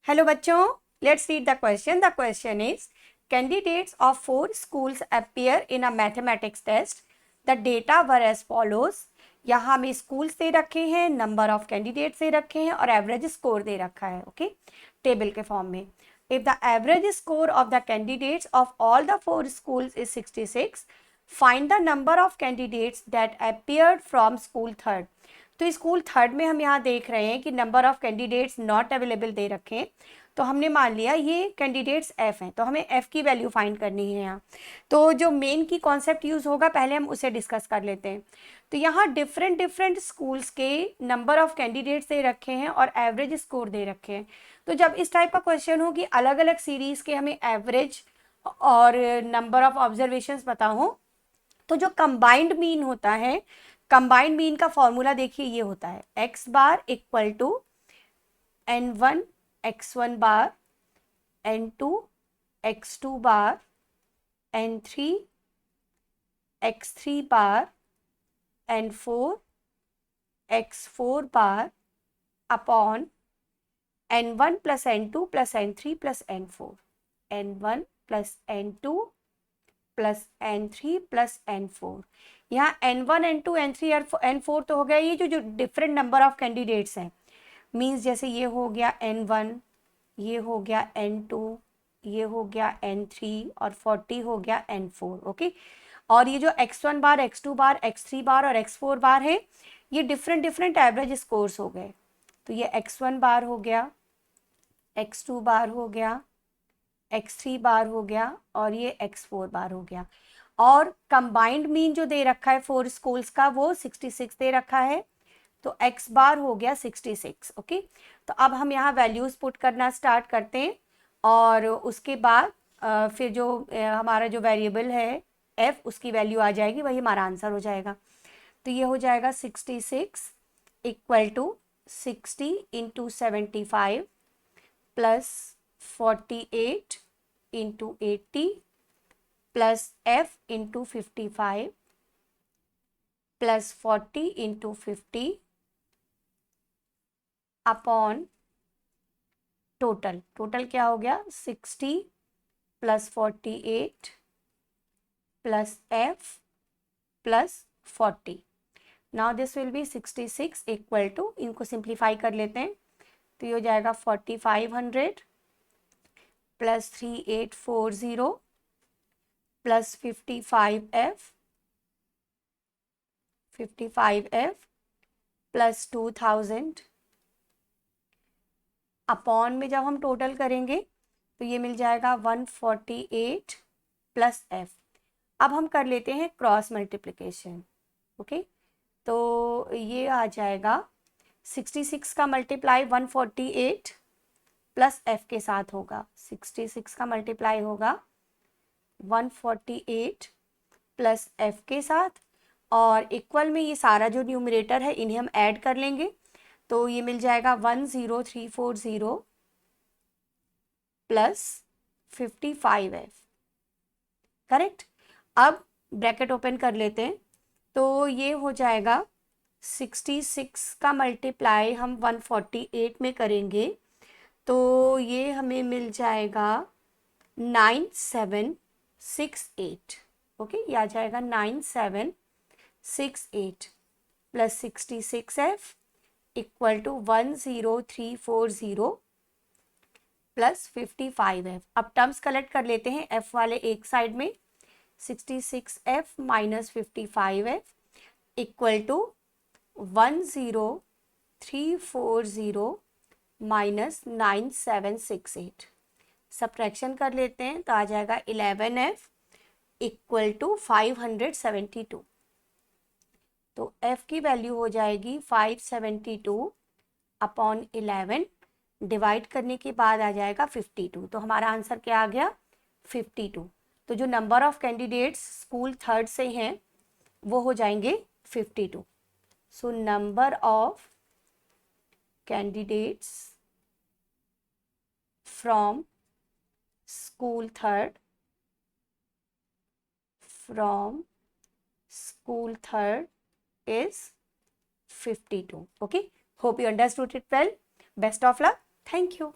Hello बच्चों, let's read the question. The question is candidates of 4 schools appear in a mathematics test. The data were as follows. यहाँ हमें schools दे रखे हैं, number of candidates they रखे हैं और average score दे रखा है. ओके, टेबल के फॉर्म में. If the average score of the candidates of all the 4 schools is 66, find the number of candidates that appeared from school third. तो school third में हम यहाँ देख रहे हैं कि number of candidates not available दे रखे हैं. तो हमने मान लिया ये कैंडिडेट्स एफ हैं, तो हमें एफ की वैल्यू फाइंड करनी है यहाँ. तो जो मेन की कॉन्सेप्ट यूज़ होगा पहले हम उसे डिस्कस कर लेते हैं. तो यहाँ डिफरेंट स्कूल्स के नंबर ऑफ कैंडिडेट्स दे रखे हैं और एवरेज स्कोर दे रखे हैं. तो जब इस टाइप का क्वेश्चन हो कि अलग अलग सीरीज़ के हमें एवरेज और नंबर ऑफ ऑब्जर्वेशंस पता हो, तो जो कंबाइंड मीन होता है, कंबाइंड मीन का फॉर्मूला देखिए ये होता है x bar equal to n1 x1 bar n2 x2 bar n3 x3 bar n4 x4 bar upon n1 plus n2 plus n3 plus n4, n1 plus n2 plus n3 plus n4. यहाँ n1 n2 n3 n4 तो हो गया. ये जो different number of candidates हैं, means जैसे ये हो गया n1, ये हो गया n2, ये हो गया n3 और 40 हो गया n4. ओके, और ये जो x1 बार x2 बार x3 बार और x4 बार है, ये डिफरेंट एवरेज स्कोर्स हो गए. तो ये x1 बार हो गया, x2 बार हो गया, x3 बार हो गया और ये x4 बार हो गया. और कंबाइंड मीन जो दे रखा है 4 स्कूल्स का वो 66 दे रखा है. तो x बार हो गया 66. ओके, तो अब हम यहाँ वैल्यूज़ पुट करना स्टार्ट करते हैं और उसके बाद फिर जो हमारा जो वेरिएबल है f, उसकी वैल्यू आ जाएगी, वही हमारा आंसर हो जाएगा. तो ये हो जाएगा 66 equal to 60 into 75 plus 48 into 80 plus f into 55 plus 40 into 50 upon total क्या हो गया 60 plus 48 plus f plus 40. Now this will be 66 equal to, इनको सिंप्लीफाई कर लेते हैं. तो ये हो जाएगा 4500 plus 3840 plus 55f plus 2000 upon में जब हम टोटल करेंगे तो ये मिल जाएगा 148 प्लस f. अब हम कर लेते हैं क्रॉस मल्टीप्लिकेशन. ओके, तो ये आ जाएगा 66 का मल्टीप्लाई 148 प्लस f के साथ होगा. 66 का मल्टीप्लाई होगा 148 प्लस f के साथ और इक्वल में ये सारा जो न्यूमरेटर है इन्हें हम ऐड कर लेंगे. तो ये मिल जाएगा 10340 प्लस 55f. करेक्ट. अब ब्रैकेट ओपन कर लेते हैं. तो ये हो जाएगा 66 का मल्टीप्लाई हम 148 में करेंगे तो ये हमें मिल जाएगा 9768. ओके, ये आ जाएगा 9768 plus 66f equal to 10340 plus 55f. अब टर्म्स कलेक्ट कर लेते हैं. f वाले एक साइड में, 66f minus 55f equal to 10340 minus 9768. Subtraction कर लेते हैं तो आ जाएगा 11f इक्वल टू 572. तो f की वैल्यू हो जाएगी 572 अपॉन 11, डिवाइड करने के बाद आ जाएगा 52. तो हमारा आंसर क्या आ गया 52. तो जो number of candidates school third से हैं वो हो जाएंगे 52. So number of candidates from school third is 52. Okay, hope you understood it well. Best of luck. Thank you.